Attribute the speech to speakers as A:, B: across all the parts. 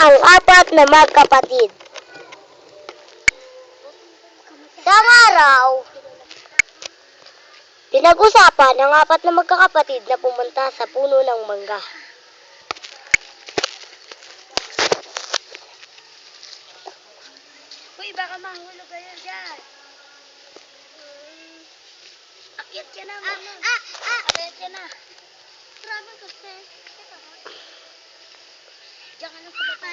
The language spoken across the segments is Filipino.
A: ang apat na magkapatid. Isang araw, pinag-usapan ng apat na magkakapatid na pumunta sa puno ng mangga.
B: Uy, baka mahulog kayo dyan. Akyat ka na, mama. Akyat ka na. Grabe kasi. Diyan ka lang sa baba.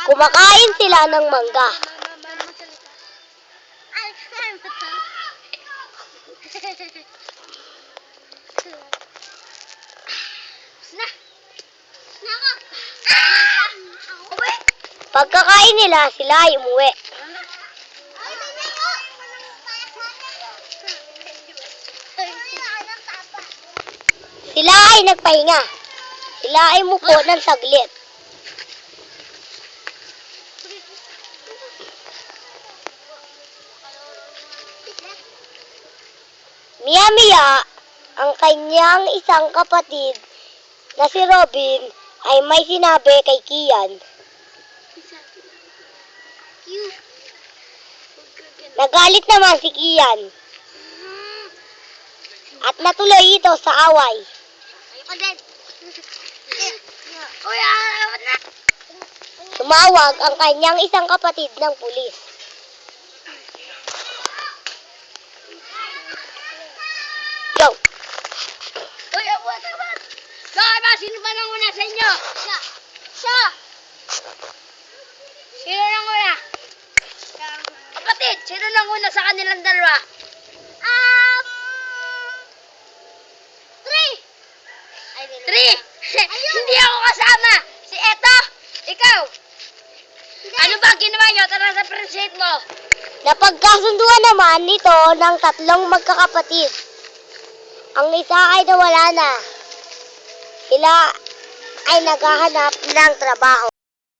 A: Kumakain sila ng mangga. Pagkakain nila, sila ay umuwi. Sila ay nagpahinga. Sila ay mupo ng saglit. Miya-miya, ang kanyang isang kapatid na si Robin ay may sinabi kay Kian. Nagalit naman si Kian. At natuloy ito sa away. Tumawag ang kanyang isang kapatid ng pulis. Yo!
B: Uy, abot! Bakit ba? Sino ba nang una sa inyo? Siya! Sino nang una? Kapatid, sino nang una sa kanilang dalawa? Three! Hindi ako kasama! Si Eto! Ikaw! Ano ba ginawa nyo? Tara sa present mo!
A: Napagkasunduan naman ito ng tatlong magkakapatid. Ang isa ay nawala na. Sila ay naghahanap ng trabaho.